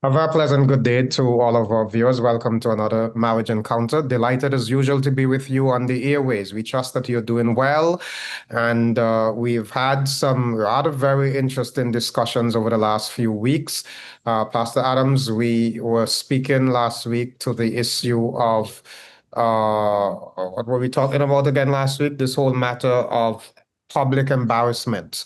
A very pleasant good day to all of our viewers. Welcome to another Marriage Encounter. Delighted as usual to be with you on the airways. We trust that you're doing well. And we've had some rather very interesting discussions over the last few weeks. Pastor Adams, we were speaking last week to the issue of what were we talking about again last week? This whole matter of public embarrassment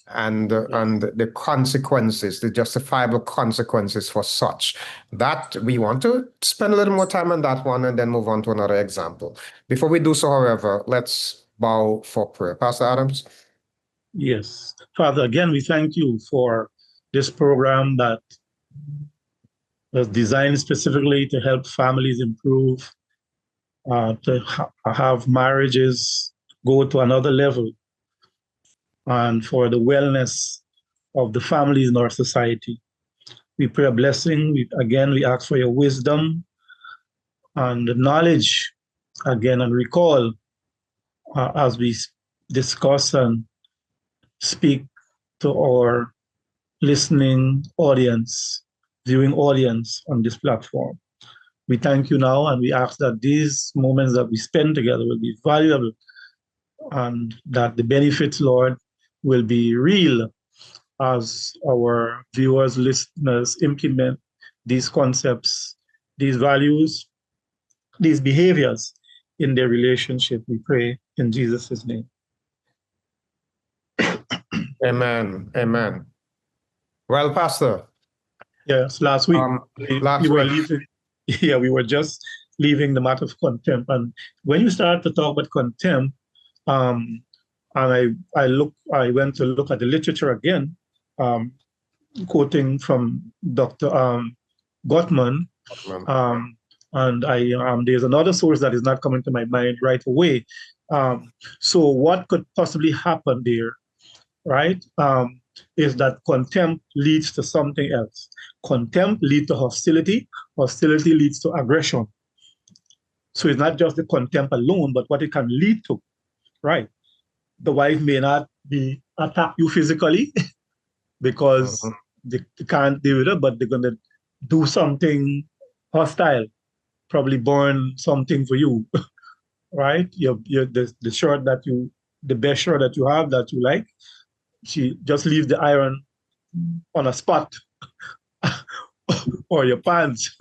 and the consequences, the justifiable consequences for such. That we want to spend a little more time on that one and then move on to another example. Before we do so, however, let's bow for prayer. Pastor Adams. Yes. Father, again, we thank you for this program that was designed specifically to help families improve, have marriages go to another level, and for the wellness of the families in our society. We pray a blessing. We ask for your wisdom and knowledge again, and recall as we discuss and speak to our listening audience, viewing audience on this platform. We thank you now, and we ask that these moments that we spend together will be valuable and that the benefits, Lord, will be real as our viewers, listeners implement these concepts, these values, these behaviors in their relationship. We pray in Jesus' name. Amen. Amen. Well, Pastor. Yes, last week we were leaving. Yeah, we were just leaving the matter of contempt. And when you start to talk about contempt, and I went to look at the literature again, quoting from Dr. Gottman, and there's another source that is not coming to my mind right away. So what could possibly happen there, right? Is that contempt leads to something else. Contempt leads to hostility. Hostility leads to aggression. So it's not just the contempt alone, but what it can lead to, right? The wife may not be attack you physically because they can't deal with it, but they're going to do something hostile, probably burn something for you, right? The shirt that the best shirt that you have that you like, she just leaves the iron on a spot or your pants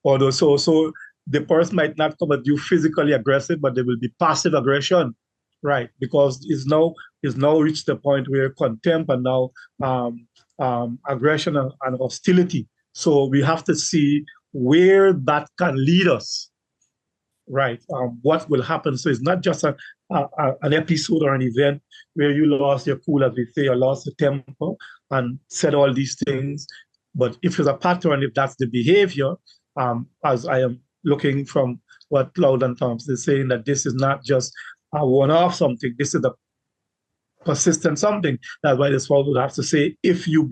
or those. So the person might not come at you physically aggressive, but there will be passive aggression, right? Because it's now reached the point where contempt and now aggression and hostility. So we have to see where that can lead us, right? What will happen? So it's not just an episode or an event where you lost your cool, as we say, or lost your temper and said all these things. But if it's a pattern, if that's the behavior, as I am looking from what Cloud and Thompson is saying, that this is not just a one-off something, this is a persistent something. That's why the spouse would have to say, if you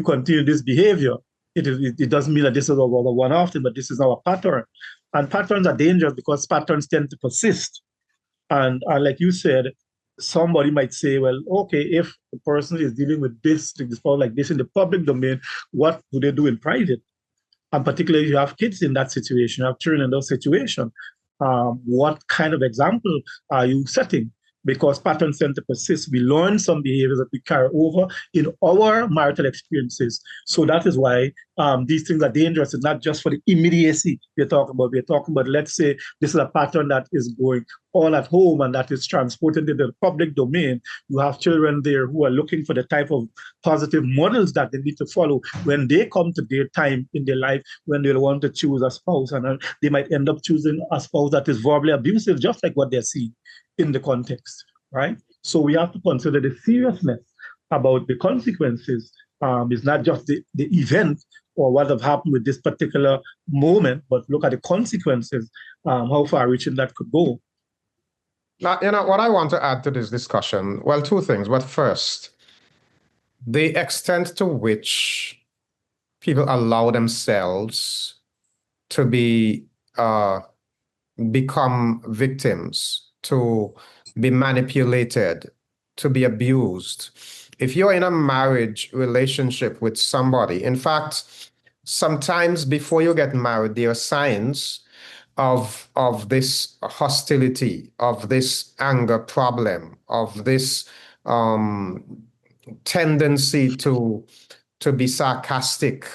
continue this behavior, it doesn't mean that this is a one-off thing, but this is now a pattern. And patterns are dangerous because patterns tend to persist. And like you said, somebody might say, well, okay, if the person is dealing with this like this in the public domain, what do they do in private? And particularly if you have kids in that situation, you have children in those situations, what kind of example are you setting? Because patterns tend to persist. We learn some behaviors that we carry over in our marital experiences. So that is why these things are dangerous. It's not just for the immediacy we're talking about. We're talking about, let's say, this is a pattern that is going on at home and that is transported into the public domain. You have children there who are looking for the type of positive models that they need to follow when they come to their time in their life when they want to choose a spouse. And they might end up choosing a spouse that is verbally abusive, just like what they're seeing in the context, right? So we have to consider the seriousness about the consequences. It's not just the event or what have happened with this particular moment, but look at the consequences, how far-reaching that could go. Now, what I want to add to this discussion, well, two things. But first, the extent to which people allow themselves to become victims, to be manipulated, to be abused. If you're in a marriage relationship with somebody, in fact, sometimes before you get married, there are signs of this hostility, of this anger problem, of this um, tendency to be sarcastic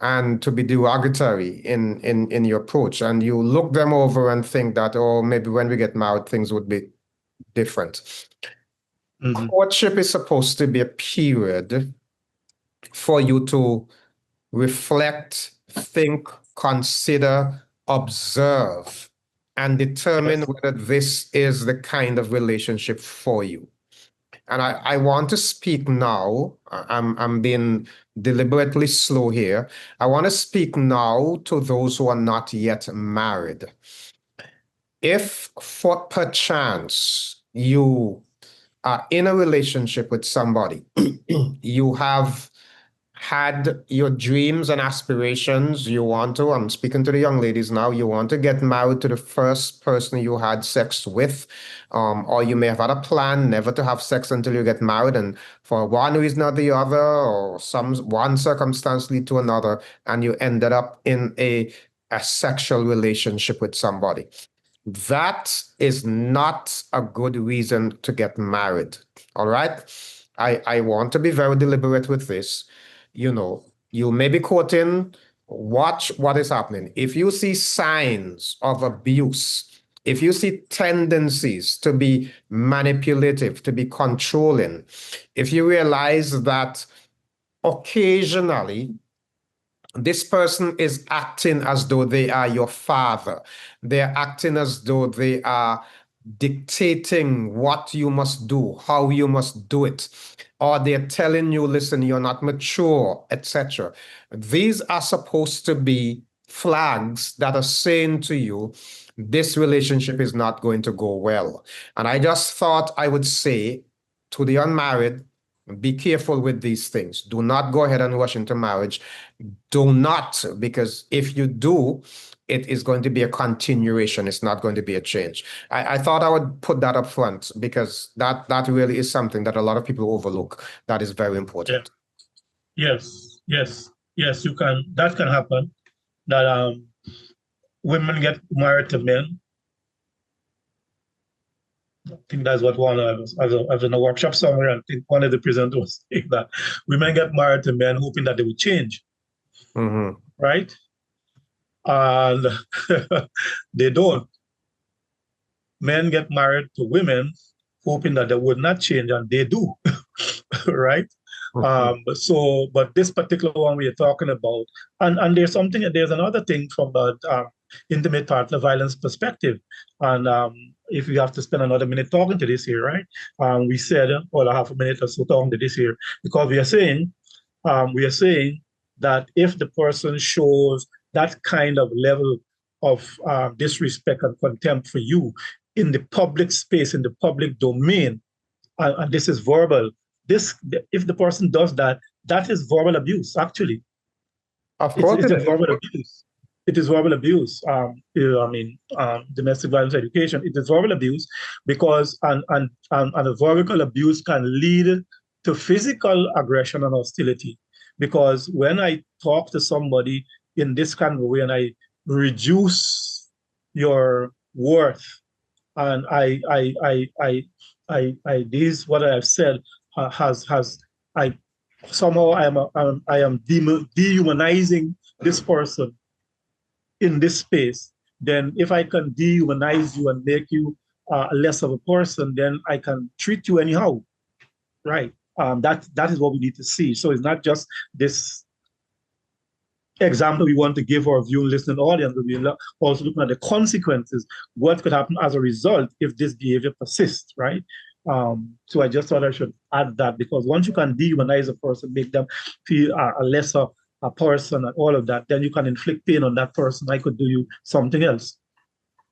and to be derogatory in your approach. And you look them over and think that, oh, maybe when we get married, things would be different. Mhm. Courtship is supposed to be a period for you to reflect, think, consider, observe, and determine Yes. whether this is the kind of relationship for you. And I want to speak now. I'm being deliberately slow here. I want to speak now to those who are not yet married. If for perchance you are in a relationship with somebody, you have had your dreams and aspirations, you want to, I'm speaking to the young ladies now, you want to get married to the first person you had sex with, or you may have had a plan never to have sex until you get married, and for one reason or the other, or some one circumstance lead to another, and you ended up in a sexual relationship with somebody. That is not a good reason to get married. All right. I want to be very deliberate with this. You know, you may be courting, watch what is happening. If you see signs of abuse, if you see tendencies to be manipulative, to be controlling, if you realize that occasionally this person is acting as though they are your father. They're acting as though they are dictating what you must do, how you must do it, or they're telling you, listen, you're not mature, etc. These are supposed to be flags that are saying to you, this relationship is not going to go well. And I just thought I would say to the unmarried, be careful with these things. Do not go ahead and rush into marriage. Do not, because if you do, it is going to be a continuation. It's not going to be a change. I thought I would put that up front because that really is something that a lot of people overlook. That is very Yeah. important. Yes. Yes. Yes. You can. That can happen. That women get married to men. I think that's what one I was in a workshop somewhere. I think one of the presenters was saying that women get married to men hoping that they will change, Mhm. right? And they don't. Men get married to women hoping that they would not change, and they do, right? Mhm. But this particular one we are talking about, and there's another thing from the intimate partner violence perspective, and if we have to spend another minute talking to this here, right? We said, or a half a minute or so talking to this here, because we are saying that if the person shows that kind of level of disrespect and contempt for you in the public space, in the public domain, and this is verbal, this if the person does that, that is verbal abuse. Actually, Of it's course it's it a is. verbal abuse. It is verbal abuse. Domestic violence education. It is verbal abuse because and a verbal abuse can lead to physical aggression and hostility. Because when I talk to somebody in this kind of way and I reduce your worth and I this what I have said has I somehow I am dehumanizing this person in this space. Then if I can dehumanize you and make you less of a person, then I can treat you anyhow, right? That is what we need to see. So it's not just this example we want to give our viewing listening audience, but we're also looking at the consequences, what could happen as a result if this behavior persists, right? So I just thought I should add that because once you can dehumanize a person, make them feel a lesser a person and all of that, then you can inflict pain on that person. I could do you something else.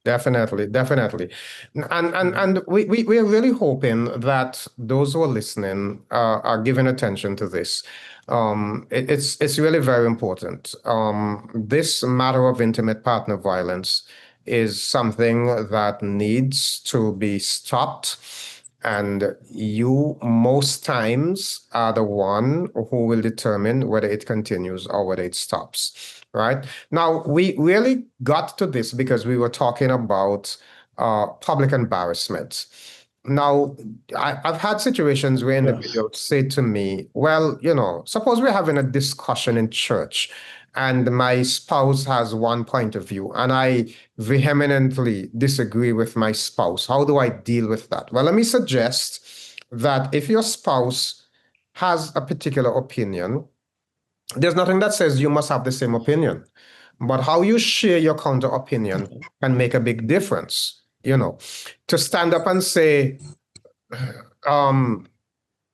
Definitely, definitely. Mhm. And we are really hoping that those who are listening are giving attention to this. It's really very important. This matter of intimate partner violence is something that needs to be stopped And you most times are the one who will determine whether it continues or whether it stops, right? Now, we really got to this because we were talking about public embarrassment. Now, I've had situations where Yes. individuals say to me, well, suppose we're having a discussion in church and my spouse has one point of view and I vehemently disagree with my spouse. How do I deal with that? Well, let me suggest that if your spouse has a particular opinion, there's nothing that says you must have the same opinion. But how you share your counter opinion can make a big difference. To stand up and say, um,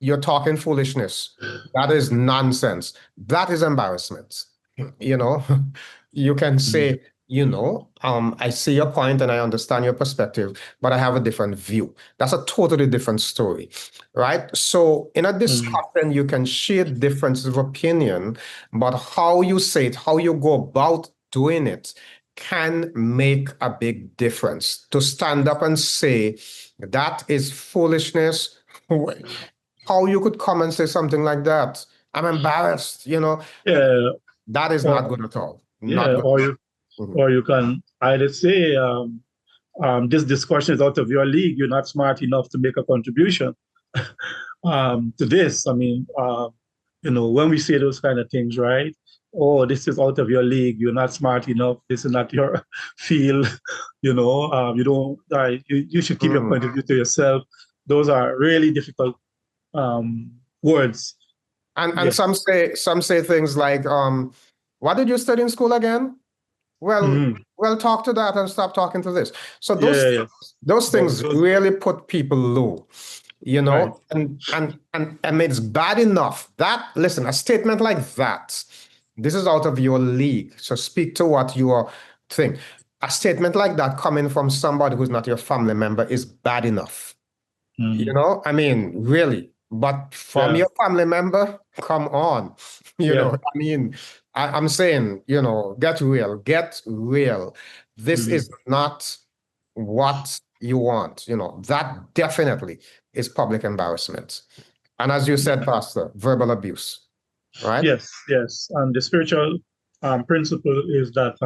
you're talking foolishness. That is nonsense. That is embarrassment. You know, you can Mhm. say, I see your point and I understand your perspective, but I have a different view. That's a totally different story, right? So in a Mhm. discussion, you can share differences of opinion, but how you say it, how you go about doing it can make a big difference. To stand up and say that is foolishness. How you could come and say something like that? I'm embarrassed. Yeah, That is not or good at all. Not yeah, good. Mhm. or you can either say, this discussion is out of your league. You're not smart enough to make a contribution to this. I mean, when we say those kind of things, right? Oh, this is out of your league. You're not smart enough. This is not your field. You don't. You should keep your Mhm. point of view to yourself. Those are really difficult um, words. And Yes. some say things like, what did you study in school again? Well, Mhm. well, talk to that and stop talking to this. So Yeah, those yeah, things, yeah. those things Those really put people low, right. and it's bad enough that, listen, a statement like that, this is out of your league. So speak to what you are think. A statement like that coming from somebody who's not your family member is bad enough. Mhm. I mean, really. But from Yeah, your family member, come on. yeah. I mean, I'm saying, get real, get real. This Mhm. is not what you want. That definitely is public embarrassment. And as you said, Pastor, verbal abuse, right? Yes, yes. And the spiritual principle is that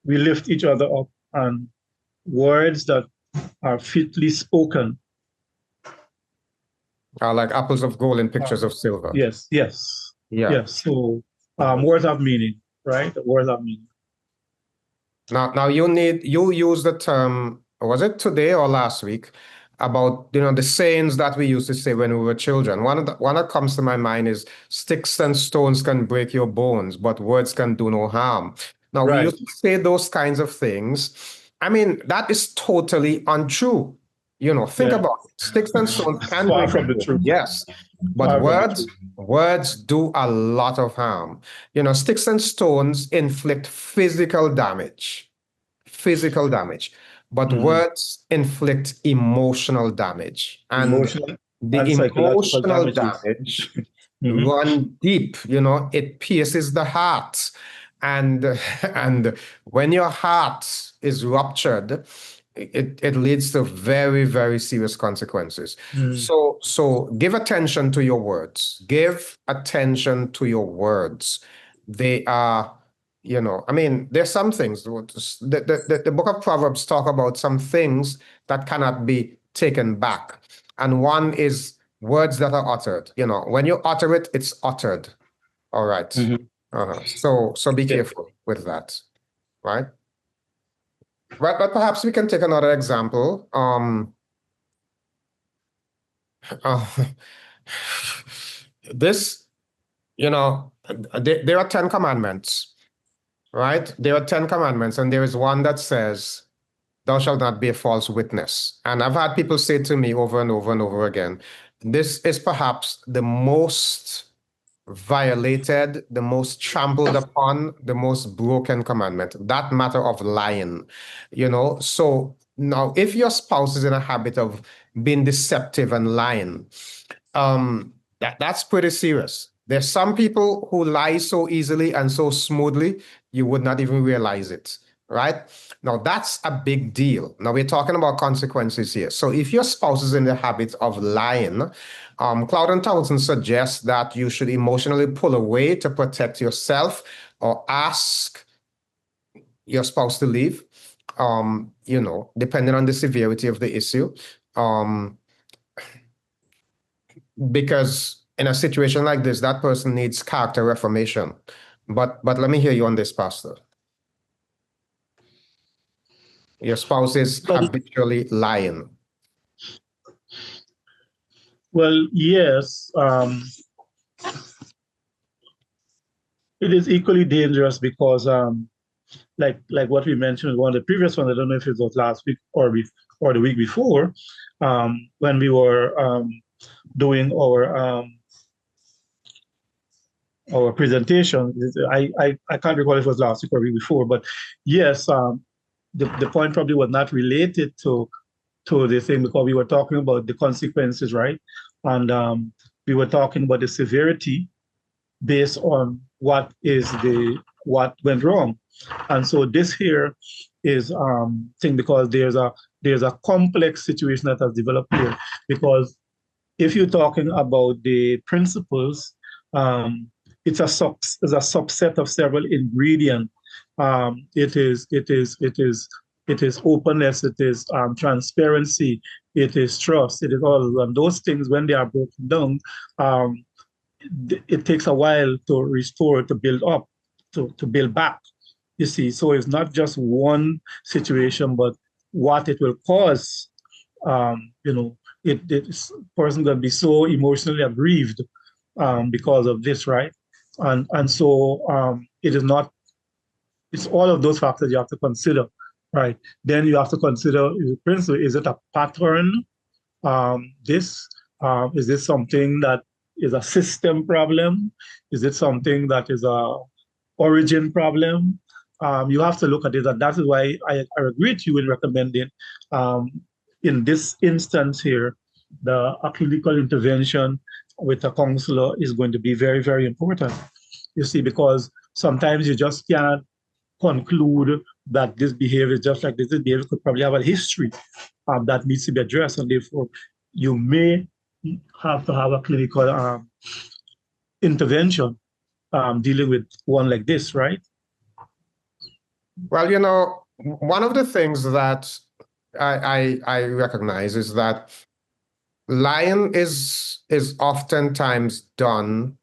we lift each other up, and words that are fitly spoken. Like apples of gold and pictures Um, of silver. yes, yes, Yeah. yes. So Mhm. words have meaning, right? Words have meaning. Now you use the term, was it today or last week, about the sayings that we used to say when we were children. One that comes to my mind is sticks and stones can break your bones, but words can do no harm. Now we Right. used to say those kinds of things. I mean, that is totally untrue. Think Yeah. about it. Sticks and stones can Far break your from the bones, truth. yes, but Far from the truth. words do a lot of harm. Sticks and stones inflict physical damage, but Mhm. words inflict emotional damage. And Emotional the and psychological emotional damages. damage Mhm. run deep, it pierces the heart. And and when your heart is ruptured, it leads to very, very serious consequences. Mhm. So give attention to your words. Give attention to your words. They are, I mean, there's some things. The book of Proverbs talk about some things that cannot be taken back. And one is words that are uttered. When you utter it, it's uttered. All right. Mhm. So be Yeah. careful with that, right? But perhaps we can take another example. Uh, this, there are 10 commandments, right? There are 10 commandments, and there is one that says, thou shalt not be a false witness. And I've had people say to me over and over and over again, this is perhaps the most violated, the most trampled upon, the most broken commandment, that matter of lying. So now if your spouse is in a habit of being deceptive and lying, that's pretty serious. There's some people who lie so easily and so smoothly, you would not even realize it, right? Now, that's a big deal. Now, we're talking about consequences here. So if your spouse is in the habit of lying, Cloud and Townsend suggests that you should emotionally pull away to protect yourself or ask your spouse to leave, depending on the severity of the issue. Because in a situation like this, that person needs character reformation. But let me hear you on this, Pastor. Your spouse is But habitually lying. well, yes, it is equally dangerous because like what we mentioned in one of the previous ones, I don't know if it was last week or the week before, when we were doing our presentation. I can't recall if it was last week or the week before, but yes, the point probably was not related to the thing because we were talking about the consequences, right? And we were talking about the severity based on what went wrong. And so this here is thing because there's a complex situation that has developed here. Because if you're talking about the principles, it's a subset of several ingredients. It is openness, it is transparency, it is trust, it is all. And those things, when they are broken down, um, it takes a while to restore, to build up, to build back. You see, so it's not just one situation, but what it will cause. It's person going to be so emotionally aggrieved because of this, right? And so it is not. It's all of those factors you have to consider, right? Then you have to consider, principle, is it a pattern? This is this something that is a system problem? Is it something that is a origin problem? You have to look at it, and that is why I agree with you in recommending, um, in this instance here, a clinical intervention with a counselor is going to be very, very important. You see, because sometimes you just can't conclude that this behavior is just like this. This behavior could probably have a history that needs to be addressed, and therefore you may have to have a clinical intervention dealing with one like this, right? Well, one of the things that I recognize is that lying is oftentimes done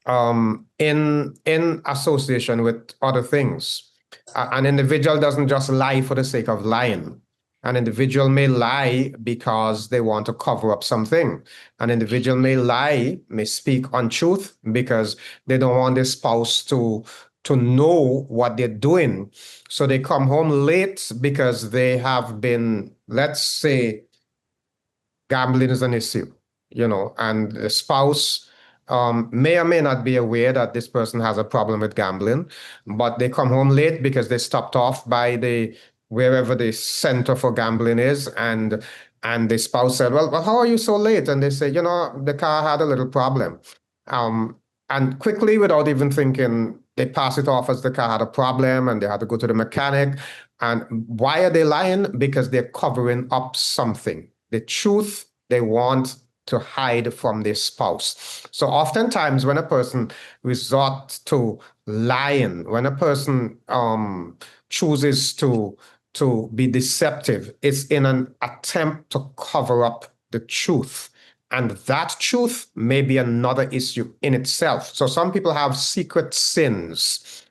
in association with other things. An individual doesn't just lie for the sake of lying. An individual may lie because they want to cover up something. An individual may speak untruth because they don't want their spouse to know what they're doing. So they come home late because they have been, let's say, gambling is an issue, and the spouse may or may not be aware that this person has a problem with gambling, but they come home late because they stopped off by wherever the center for gambling is, and the spouse said, well, how are you so late? And they say, the car had a little problem. Um, and quickly, without even thinking, they pass it off as the car had a problem and they had to go to the mechanic. And why are they lying? Because they're covering up something. The truth they want to hide from their spouse. So oftentimes when a person resorts to lying, when a person chooses to be deceptive, it's in an attempt to cover up the truth. And that truth may be another issue in itself. So some people have secret sins,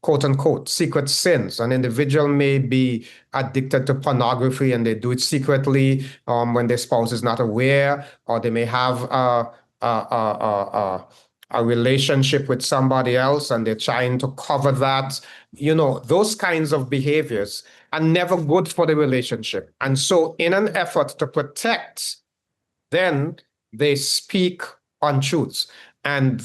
quote unquote, secret sins. An individual may be addicted to pornography and they do it secretly when their spouse is not aware, or they may have a relationship with somebody else and they're trying to cover that. Those kinds of behaviors are never good for the relationship. And so, in an effort to protect, then they speak untruths. And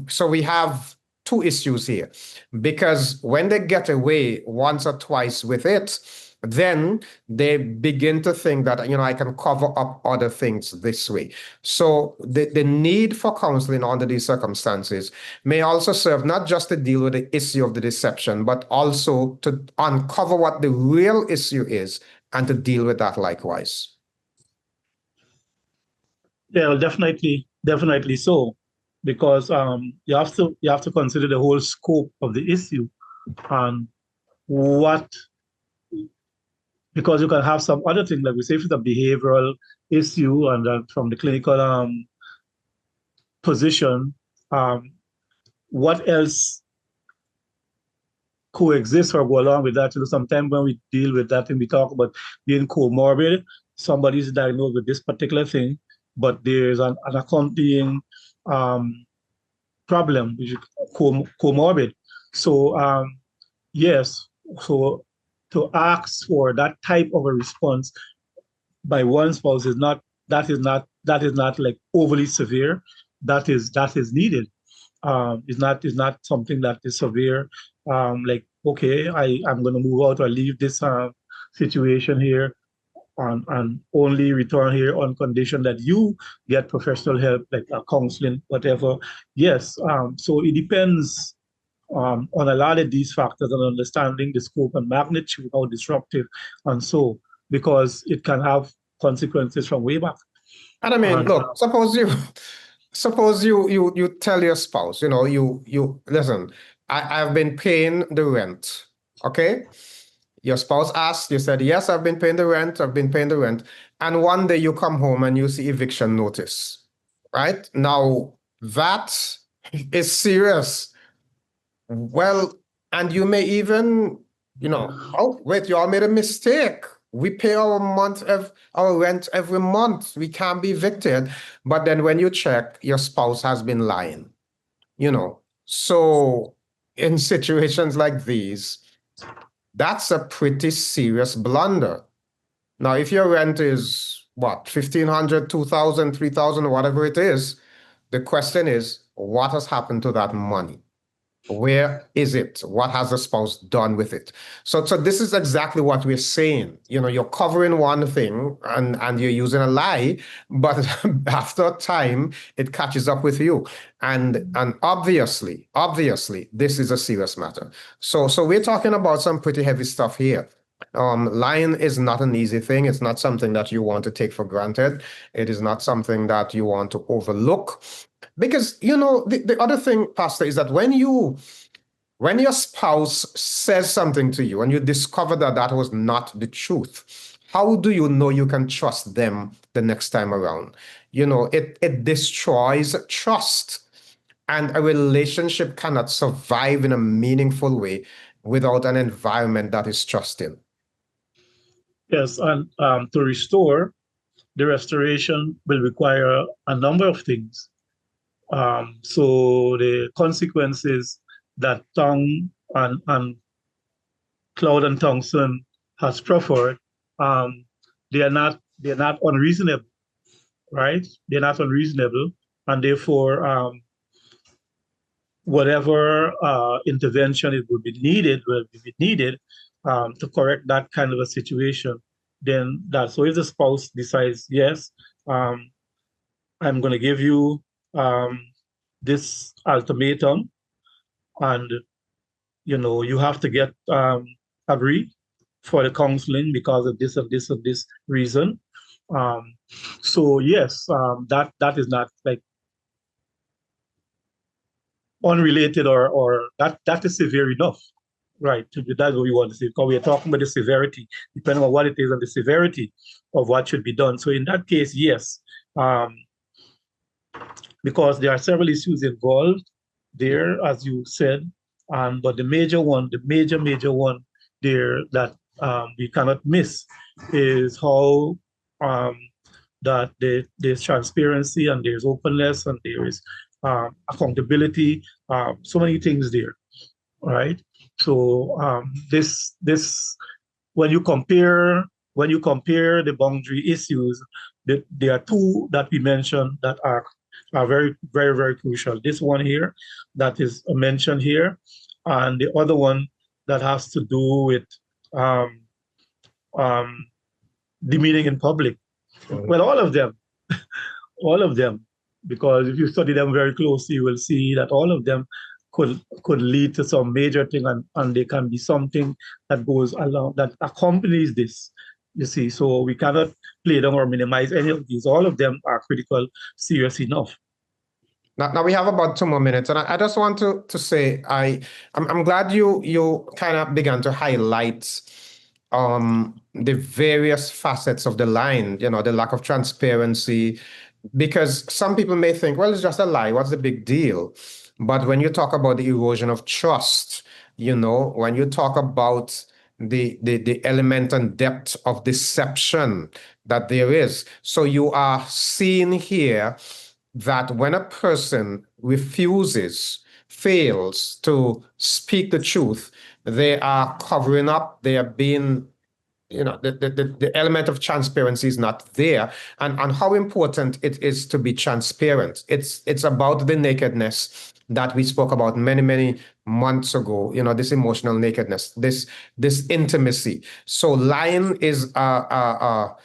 so we have two issues here, because when they get away once or twice with it, then they begin to think that, I can cover up other things this way. So the need for counseling under these circumstances may also serve not just to deal with the issue of the deception, but also to uncover what the real issue is and to deal with that likewise. Yeah, well, definitely so, because you have to consider the whole scope of the issue and what, because you can have some other thing, like we say, if it's a behavioral issue and from the clinical position, um, what else coexist or go along with that? Sometimes when we deal with that and we talk about being comorbid, somebody's diagnosed with this particular thing, but there's an accompanying um, problem, which is comorbid. So yes, so to ask for that type of a response by one spouse is not like overly severe. That is needed. Is not something that is severe. Like, okay, I'm going to move out or leave this situation here and only return here on condition that you get professional help, like counseling, whatever. Yes. So it depends on a lot of these factors and understanding the scope and magnitude, how disruptive, and so, because it can have consequences from way back. And I mean, And look, suppose you tell your spouse, you listen, I've been paying the rent. Okay? Your spouse asks, you said, yes, I've been paying the rent, I've been paying the rent. And one day you come home and you see eviction notice. Right? Now that is serious. Well, and you may even, oh, wait, you all made a mistake. We pay our rent every month. We can't be evicted. But then when you check, your spouse has been lying, you know. So in situations like these, that's a pretty serious blunder. Now, if your rent is what, 1,500, 2,000, 3,000, whatever it is, the question is, what has happened to that money? Where is it? What has the spouse done with it? So this is exactly what we're saying. You're covering one thing and you're using a lie, but after a time, it catches up with you. And obviously, this is a serious matter. So we're talking about some pretty heavy stuff here. Lying is not an easy thing. It's not something that you want to take for granted. It is not something that you want to overlook. Because, the other thing, Pastor, is that when your spouse says something to you and you discover that that was not the truth, how do you know you can trust them the next time around? It destroys trust. And a relationship cannot survive in a meaningful way without an environment that is trusting. yes, and to restore, the restoration will require a number of things. So the consequences that Tong and Cloud and Townsend has proffered, um, they are not unreasonable, right? They're not unreasonable, and therefore, whatever intervention it would be needed will be needed to correct that kind of a situation. Then that, so if the spouse decides, yes, um, I'm going to give you um, this ultimatum, and you have to get agreed for the counseling because of this, of this, of this reason. Um, so yes, that is not like unrelated, or that is severe enough, right? That's what we want to say, because we are talking about the severity, depending on what it is and the severity of what should be done. So in that case, yes, um, because there are several issues involved there, as you said, but the major one, the major one there that we cannot miss is how um, that there's transparency and there's openness and there is accountability, so many things there, right? So this when you compare the boundary issues, there are two that we mentioned that are very, very, very crucial. This one here that is mentioned here, and the other one that has to do with um, um, demeaning in public. Mhm. Well, all of them, because if you study them very closely, you will see that all of them could lead to some major thing, and they can be something that goes along that accompanies this. You see, so we cannot play them or minimize any of these. All of them are critical, serious enough. Now we have about 2 more minutes, and I just want to say I'm glad you kind of began to highlight the various facets of the line, the lack of transparency, because some people may think, well, it's just a lie. What's the big deal? But when you talk about the erosion of trust, when you talk about the element and depth of deception that there is, so you are seeing here that when a person refuses, fails to speak the truth, they are covering up, they are being, the element of transparency is not there. And how important it is to be transparent. It's about the nakedness that we spoke about many, many months ago, this emotional nakedness, this intimacy. So lying is a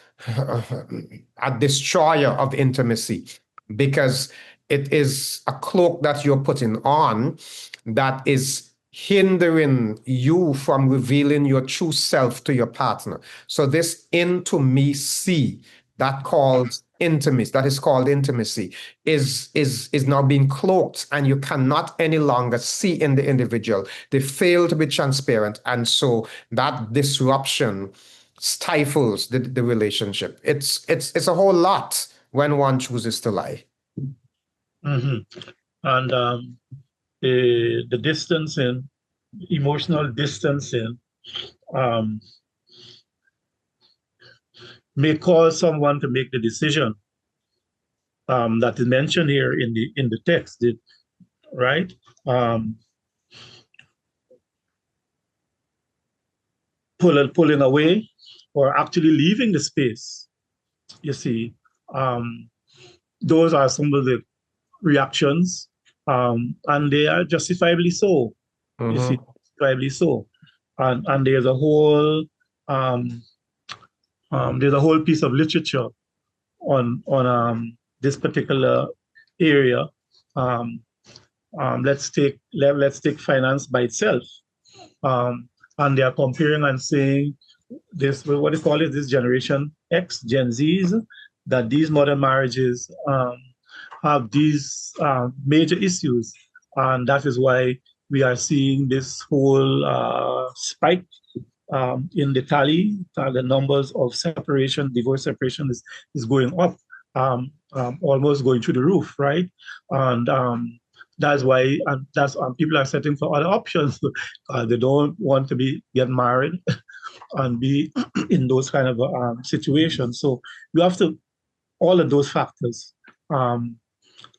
destroyer of intimacy, because it is a cloak that you're putting on that is hindering you from revealing your true self to your partner. So this intimacy that is called intimacy, is now being cloaked, and you cannot any longer see in the individual. They fail to be transparent, and so that disruption stifles the relationship. It's a whole lot when one chooses to lie. Mm-hmm. And the distancing, emotional distancing, um, may cause someone to make the decision that is mentioned here in the text, right? Um, pulling away or actually leaving the space. You see, um, those are some of the reactions, and they are justifiably so. You see, Mhm. justifiably so, and um, there's a whole piece of literature on this particular area. Um, let's take finance by itself, um, and they are comparing and saying this, what they call it, this generation X, Gen Zs, that these modern marriages have these major issues, and that is why we are seeing this whole spike in the tally. The numbers of separation, divorce separation is going up, almost going through the roof, right? And that's why, and that's people are setting for other options. They don't want to get married and be in those kind of situations. So you have to, all of those factors, um,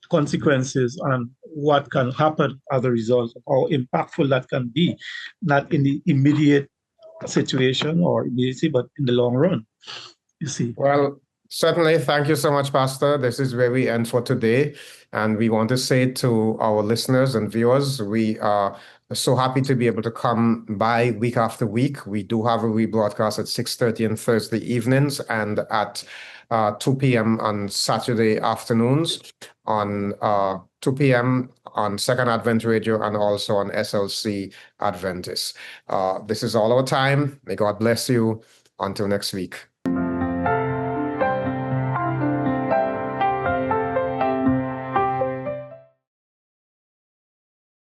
consequences, and what can happen as a result, how impactful that can be, not in the immediate situation or immediacy, but in the long run, you see. Well, certainly. Thank you so much, Pastor. This is where we end for today. And we want to say to our listeners and viewers, we are so happy to be able to come by week after week. We do have a rebroadcast at 6:30 on Thursday evenings, and at 2 p.m. on Saturday afternoons, on 2 p.m. on Second Advent Radio, and also on SLC Adventist. This is all our time. May God bless you. Until next week.